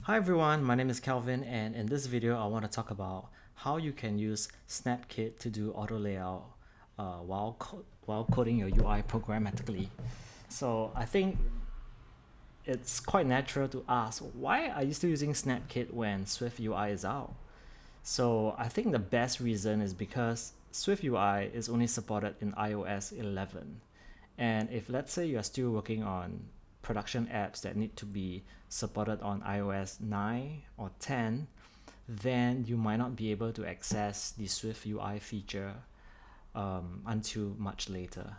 Hi everyone, my name is Calvin, and in this video I want to talk about how you can use SnapKit to do auto layout while coding your UI programmatically. So I think it's quite natural to ask, why are you still using SnapKit when Swift UI is out? So I think the best reason is because Swift UI is only supported in iOS 11. And if let's say you are still working on production apps that need to be supported on iOS 9 or 10, then you might not be able to access the Swift UI feature until much later.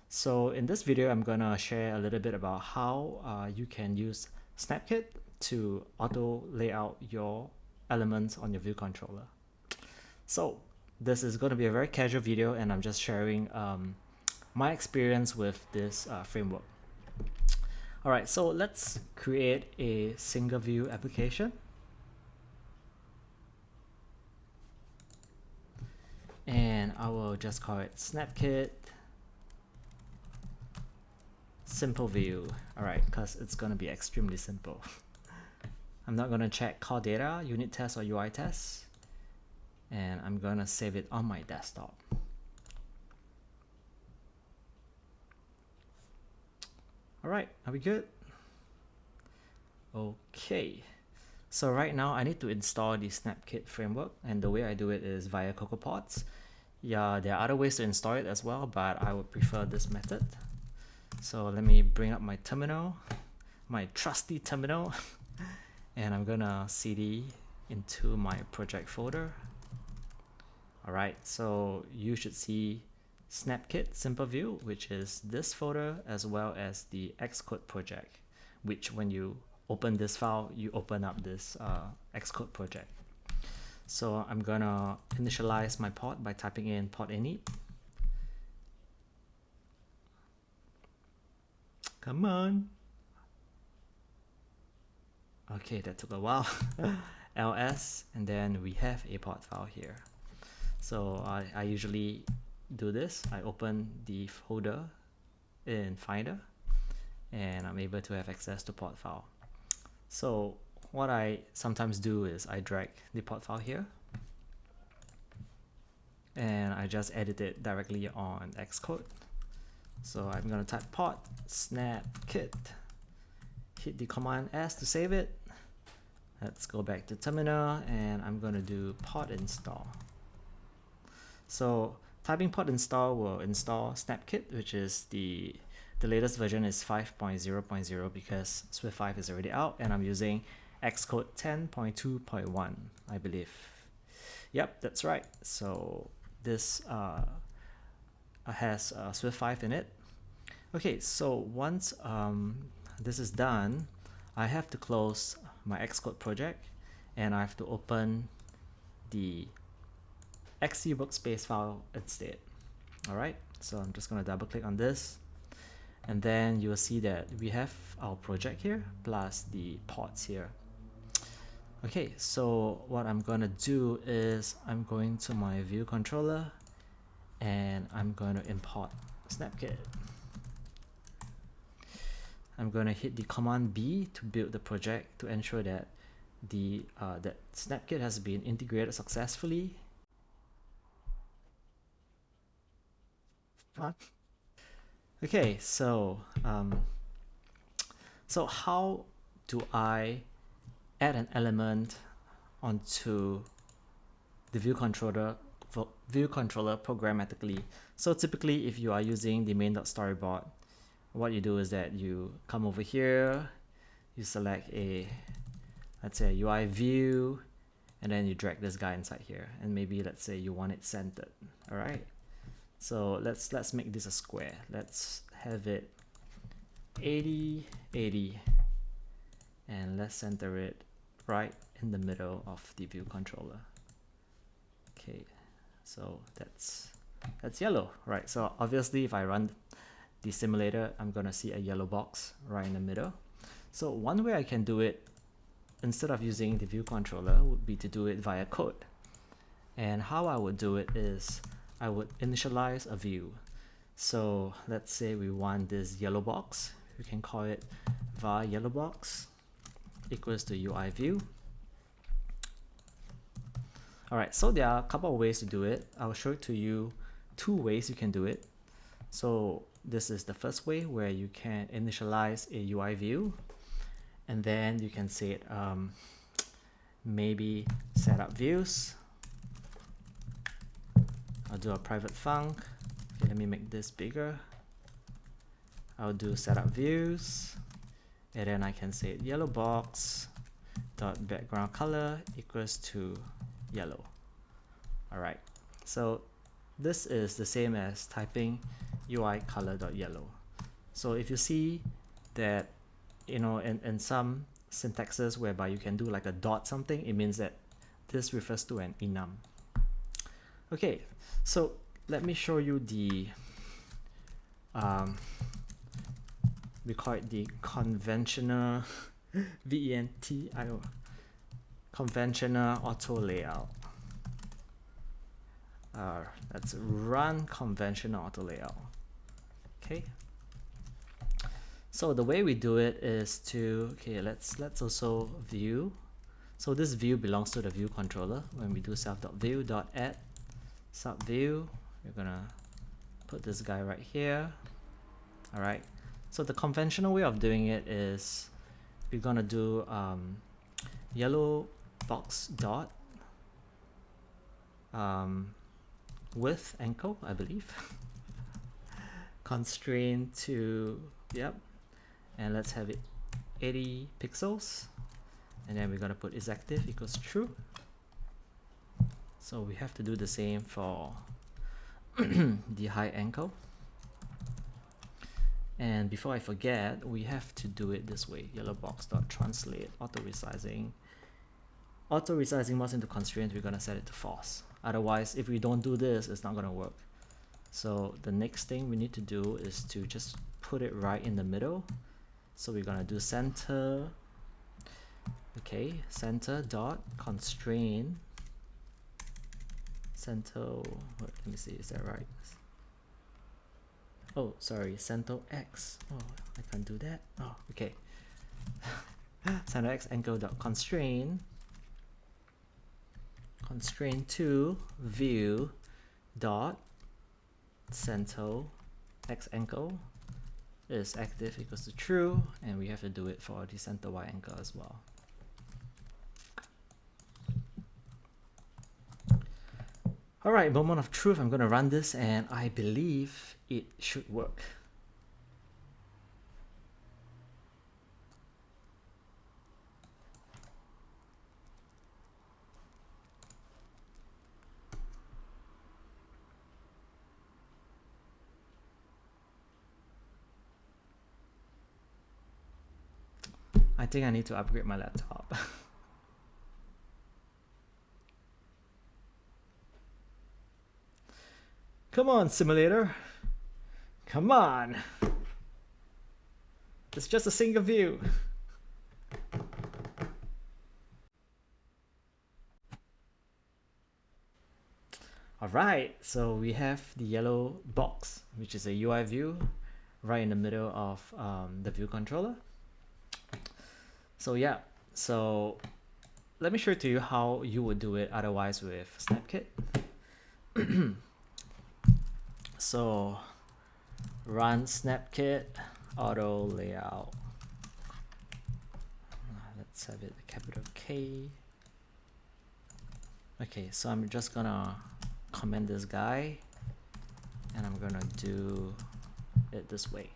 So in this video, I'm gonna share a little bit about how you can use SnapKit to auto layout your elements on your view controller. So this is going to be a very casual video, and I'm just sharing my experience with this framework. Alright, so let's create a single view application. And I will just call it SnapKit Simple View. Alright, because it's going to be extremely simple. I'm not going to check core data, unit test, or UI test. And I'm going to save it on my desktop. Alright, are we good? Okay, so right now I need to install the SnapKit framework, and the way I do it is via Cocoapods. Yeah, there are other ways to install it as well, but I would prefer this method. So let me bring up my terminal, my trusty terminal, and I'm gonna cd into my project folder. Alright, so you should see SnapKit Simple View, which is this folder, as well as the XCode project, which when you open this file, you open up this XCode project. So I'm gonna initialize my pod by typing in pod init. Come on. Okay, that took a while. ls, and then we have a pod file here. So I usually do this. I open the folder in Finder, and I'm able to have access to pod file. So what I sometimes do is I drag the pod file here, and I just edit it directly on Xcode. So I'm going to type pod SnapKit, hit the Command S to save it. Let's go back to terminal, and I'm going to do pod install. So typing pod install will install SnapKit, which is the latest version is 5.0.0 because Swift 5 is already out, and I'm using Xcode 10.2.1, I believe. Yep, that's right. So this has Swift 5 in it. Okay, so once this is done, I have to close my Xcode project, and I have to open the XC workspace file instead. Alright, so I'm just going to double click on this, and then you will see that we have our project here plus the pods here. Okay, so what I'm going to do is I'm going to my view controller, and I'm going to import SnapKit. I'm going to hit the Command B to build the project to ensure that that SnapKit has been integrated successfully. Okay, so how do I add an element onto the view controller programmatically? So typically, if you are using the main.storyboard, what you do is that you come over here, you select let's say a UI view, and then you drag this guy inside here, and maybe let's say you want it centered. All right. So let's make this a square. Let's have it 80, 80, and let's center it right in the middle of the view controller. Okay, so that's yellow, right? So obviously, if I run the simulator, I'm gonna see a yellow box right in the middle. So one way I can do it instead of using the view controller would be to do it via code. And how I would do it is I would initialize a view. So let's say we want this yellow box. We can call it var yellow box. equals to UI View. Alright, so there are a couple of ways to do it. I'll show it to you two ways you can do it. So this is the first way where you can initialize a UI view, and then you can say it maybe setup views. I'll do a private func. Okay, let me make this bigger. I'll do setup views, and then I can say yellow box dot background color equals to yellow. All right, so this is the same as typing UI color dot yellow. So if you see that, you know, in some syntaxes whereby you can do like a dot something, it means that this refers to an enum. Okay, so let me show you the we call it the conventional VENTIO, conventional auto layout. Let's run conventional auto layout. Okay, so the way we do it is to, okay, let's also view. So this view belongs to the view controller. When we do self.view.add subview, we're gonna put this guy right here. All right, so the conventional way of doing it is we're gonna do yellow box dot width ankle, I believe. Constraint to, yep, and let's have it 80 pixels, and then we're gonna put is active equals true. So we have to do the same for the height ankle. And before I forget, we have to do it this way: yellow box dot translate auto resizing. Auto resizing mouse into constraint, we're gonna set it to false. Otherwise, if we don't do this, it's not gonna work. So the next thing we need to do is to just put it right in the middle. So we're gonna do center, okay, center dot constraint center, let me see, is that right? Oh, sorry, center X. Oh, I can't do that. Oh, okay. Center X ankle dot constraint to view dot center X ankle is active equals to true, and we have to do it for the center Y ankle as well. All right, moment of truth. I'm going to run this, and I believe it should work. I think I need to upgrade my laptop. Come on, simulator. Come on. It's just a single view. All right, so we have the yellow box, which is a UI view right in the middle of the view controller. So yeah, so let me show it to you how you would do it otherwise with SnapKit. So run SnapKit auto layout. Let's have it capital K. Okay, so I'm just gonna comment this guy, and I'm gonna do it this way.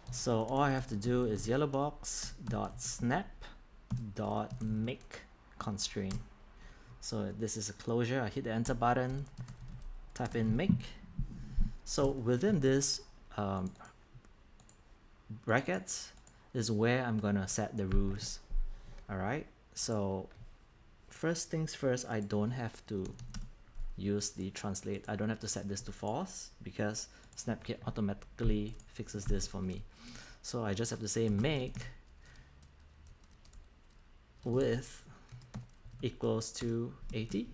So all I have to do is yellow box dot snap dot make constraint. So this is a closure. I hit the enter button, type in make. So within this brackets is where I'm gonna set the rules. All right, so first things first, I don't have to use the translate. I don't have to set this to false because SnapKit automatically fixes this for me. So I just have to say make width equals to 80,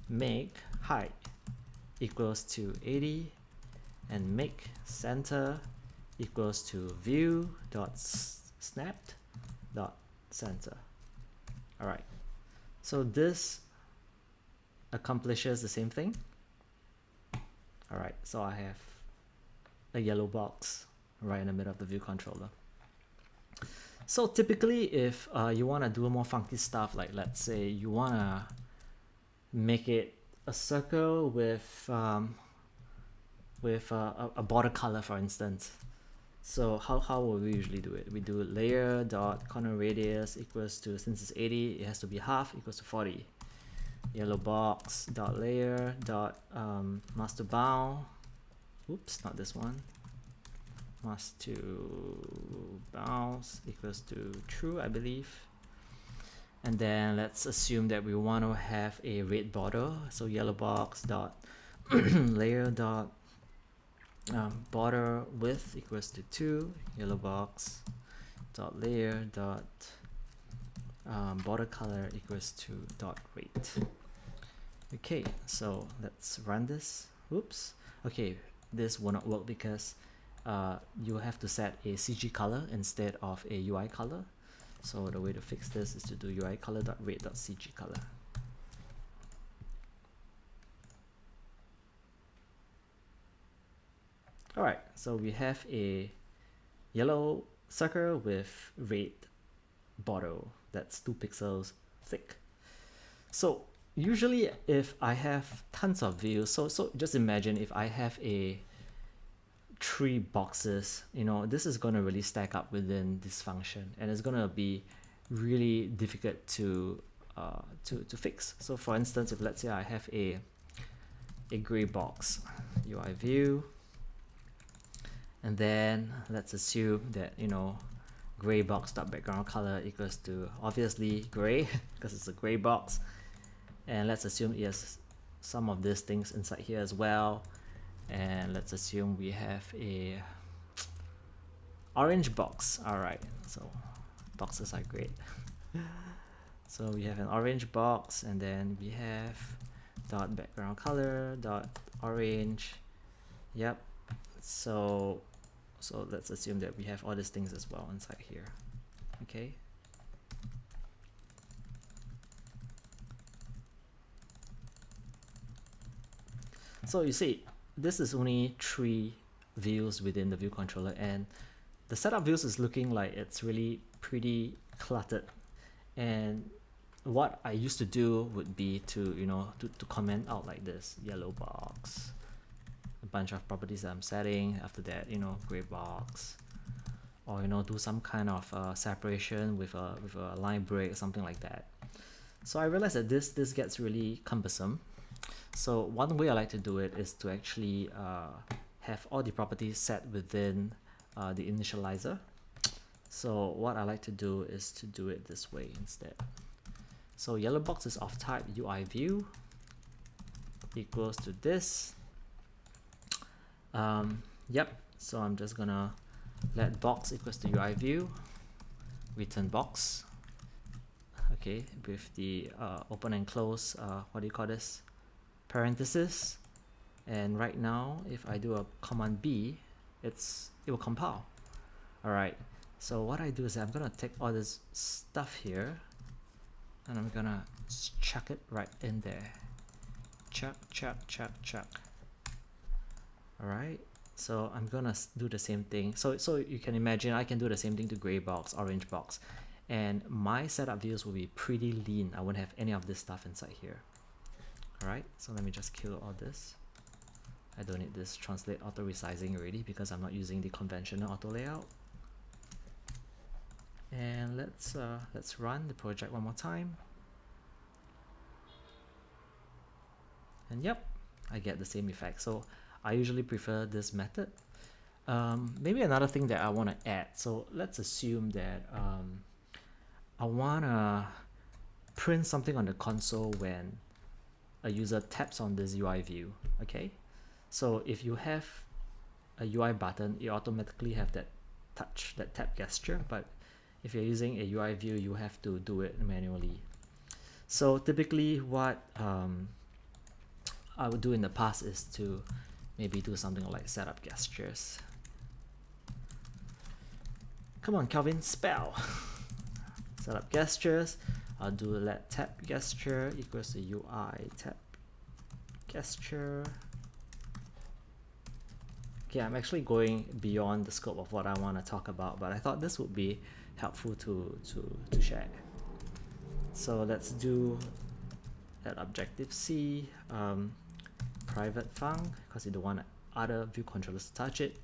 make height equals to 80, and make center equals to view dot snapped dot center. All right, so this accomplishes the same thing. All right, so I have a yellow box right in the middle of the view controller. So typically, if you want to do more funky stuff, like let's say you want to make it a circle with a border color, for instance. So how will we usually do it? We do layer dot corner radius equals to, since it's 80, it has to be half, equals to 40. Yellow box dot layer dot master bound. Oops, not this one. Mask to bounce equals to true, I believe. And then let's assume that we want to have a red border. So yellow box dot layer dot border width equals to 2. Yellow box dot layer dot border color equals to dot weight. Okay, so let's run this. Oops. Okay, this will not work because you have to set a CG color instead of a UI color. So the way to fix this is to do UI color.rate.cg color. All right, so we have a yellow circle with red border that's 2 pixels thick. So usually if I have tons of views, so just imagine if I have a 3 boxes, you know, this is going to really stack up within this function, and it's going to be really difficult to fix. So for instance, if let's say I have a gray box UI view, and then let's assume that, you know, gray box dot background color equals to obviously gray because it's a gray box, and let's assume it has some of these things inside here as well. And let's assume we have a orange box. All right, so boxes are great. So we have an orange box, and then we have dot background color dot orange. Yep. So let's assume that we have all these things as well inside here. Okay. So you see, this is only 3 views within the view controller, and the setup views is looking like it's really pretty cluttered. And what I used to do would be to, you know, to comment out like this: yellow box, a bunch of properties that I'm setting. After that, you know, gray box, or, you know, do some kind of separation with a line break, something like that. So I realized that this gets really cumbersome. So one way I like to do it is to actually have all the properties set within the initializer. So what I like to do is to do it this way instead. So yellow box is of type UI View equals to this. Yep, so I'm just gonna let box equals to UI View, return box. Okay, with the open and close, what do you call this? Parenthesis. And right now, if I do a command B, it will compile. All right, so what I do is I'm gonna take all this stuff here, and I'm gonna chuck it right in there. Chuck. All right, so I'm gonna do the same thing. So you can imagine I can do the same thing to gray box, orange box, and my setup views will be pretty lean. I won't have any of this stuff inside here. All right, so let me just kill all this. I don't need this translate auto resizing already because I'm not using the conventional auto layout. And let's run the project one more time. And yep, I get the same effect. So I usually prefer this method. Maybe another thing that I want to add. So let's assume that I want to print something on the console when a user taps on this UI view. Okay, so if you have a UI button, you automatically have that tap gesture, but if you're using a UI view, you have to do it manually. So typically what I would do in the past is to maybe do something like setup gestures. Come on, Calvin, spell. set up gestures. I'll do let tap gesture equals to UI tap gesture. Okay, I'm actually going beyond the scope of what I want to talk about, but I thought this would be helpful to share. So let's do that objective C, private func, because you don't want other view controllers to touch it.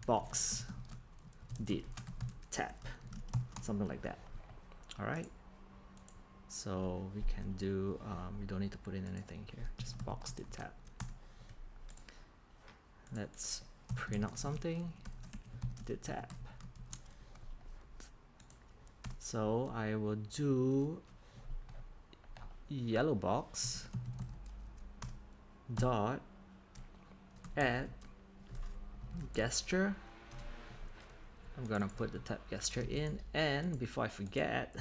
Box did tap, something like that. All right, so we can do we don't need to put in anything here, just box did tap. Let's print out something, did tap. So I will do yellow box dot add gesture. I'm gonna put the tap gesture in, and before I forget,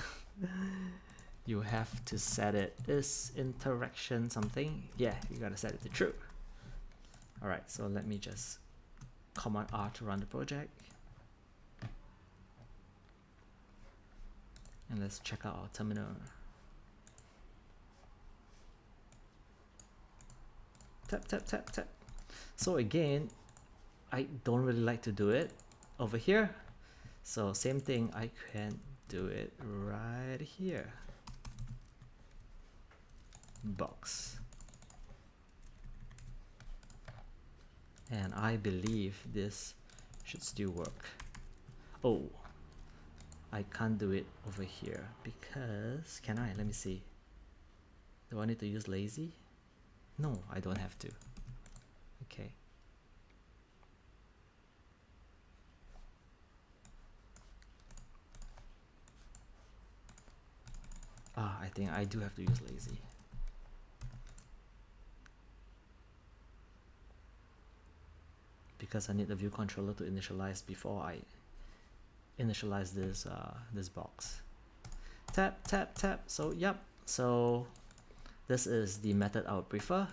you have to set it is interaction something. Yeah, you gotta set it to true. All right, so let me just Command R to run the project, and let's check out our terminal. Tap tap tap tap. So again, I don't really like to do it over here, so same thing, I can do it right here. Box. And I believe this should still work. Oh, I can't do it over here because, can I? Let me see. Do I need to use lazy? No, I don't have to. Okay. I think I do have to use lazy. Because I need the view controller to initialize before I initialize this this box. Tap tap tap. So yep, so this is the method I would prefer,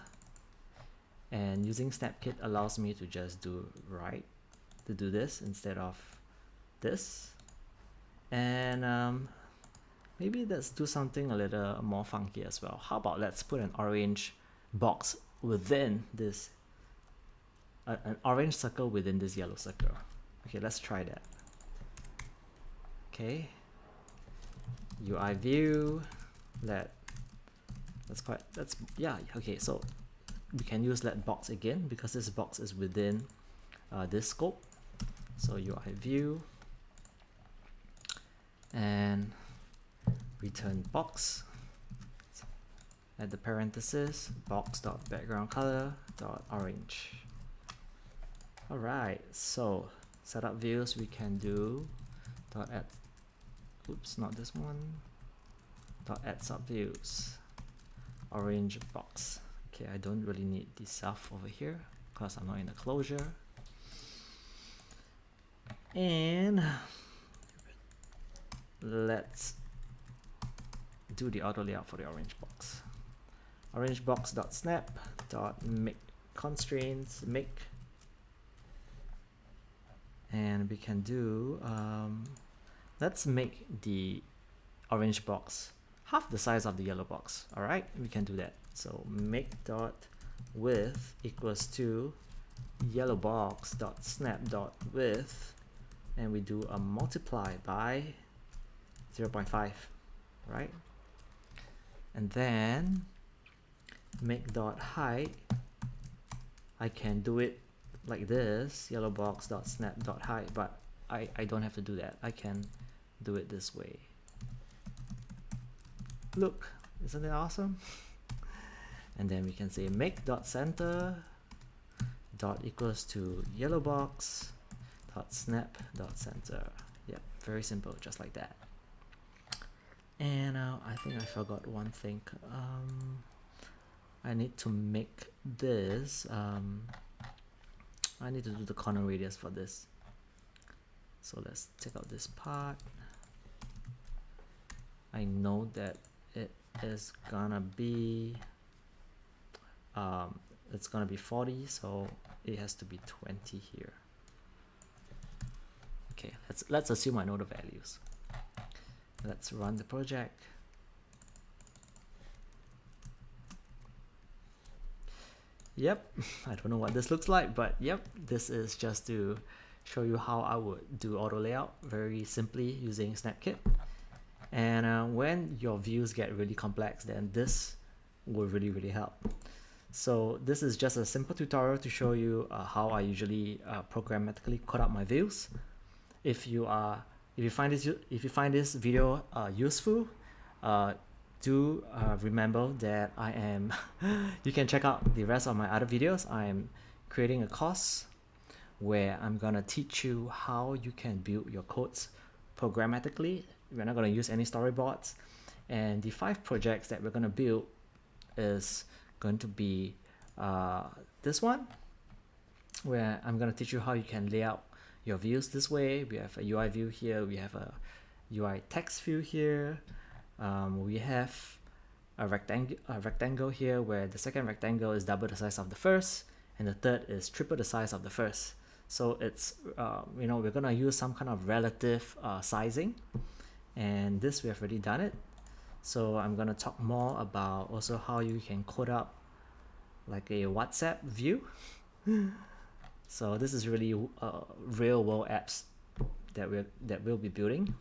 and using SnapKit allows me to just do to do this instead of this. And maybe let's do something a little more funky as well. How about let's put an orange box within this, an orange circle within this yellow circle. Okay, let's try that. Okay, UI view, yeah, okay, so we can use let box again because this box is within this scope. So UI view and return box, add the parenthesis, box dot background color dot orange. All right, so setup views we can do dot add, oops, not this one, dot add subviews, orange box. Okay, I don't really need the self over here because I'm not in a closure. And let's do the auto layout for the orange box. Orange box dot snap dot make constraints make, and we can do let's make the orange box half the size of the yellow box. All right, we can do that. So make dot width equals to yellow box dot snap dot width, and we do a multiply by 0.5, right? And then make dot height, I can do it like this, yellow box dot snap dot height, but I don't have to do that. I can do it this way. Look, isn't it awesome? And then we can say make dot center dot equals to yellow box dot snap dot center. Yeah, very simple, just like that. And I think I forgot one thing. I need to make this, I need to do the corner radius for this. So let's take out this part. I know that it is gonna be it's gonna be 40, so it has to be 20 here. Okay, let's assume I know the values. Let's run the project. Yep, I don't know what this looks like, but yep, this is just to show you how I would do auto layout very simply using SnapKit. And when your views get really complex, then this will really help. So this is just a simple tutorial to show you how I usually programmatically code up my views. If you find this video useful, do remember that I am you can check out the rest of my other videos. I am creating a course where I'm gonna teach you how you can build your codes programmatically. We're not gonna use any storyboards, and the 5 projects that we're gonna build is going to be this one, where I'm gonna teach you how you can lay out your views this way. We have a UI view here, we have a UI text view here, we have a rectangle here where the second rectangle is double the size of the first and the third is triple the size of the first. So it's you know, we're gonna use some kind of relative sizing, and this we have already done it. So I'm gonna talk more about also how you can code up like a WhatsApp view. So this is really real world apps that we'll be building,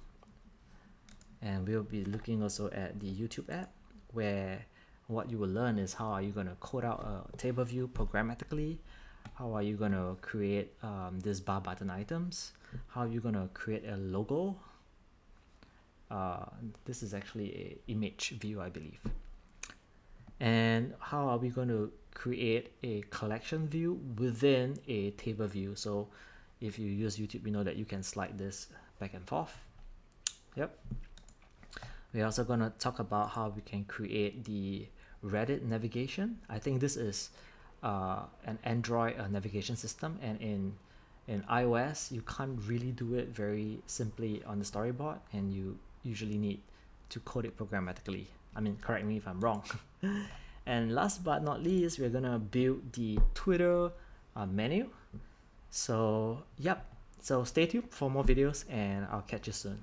and we'll be looking also at the YouTube app, where what you will learn is how are you going to code out a table view programmatically, how are you going to create this bar button items, how are you going to create a logo. This is actually a image view, I believe. And how are we going to create a collection view within a table view. So if you use YouTube, you know that you can slide this back and forth. Yep. We're also going to talk about how we can create the Reddit navigation. I think this is an Android navigation system, and in iOS you can't really do it very simply on the storyboard, and you usually need to code it programmatically. I mean, correct me if I'm wrong. And last but not least, we're gonna build the Twitter menu. So yep, so stay tuned for more videos, and I'll catch you soon.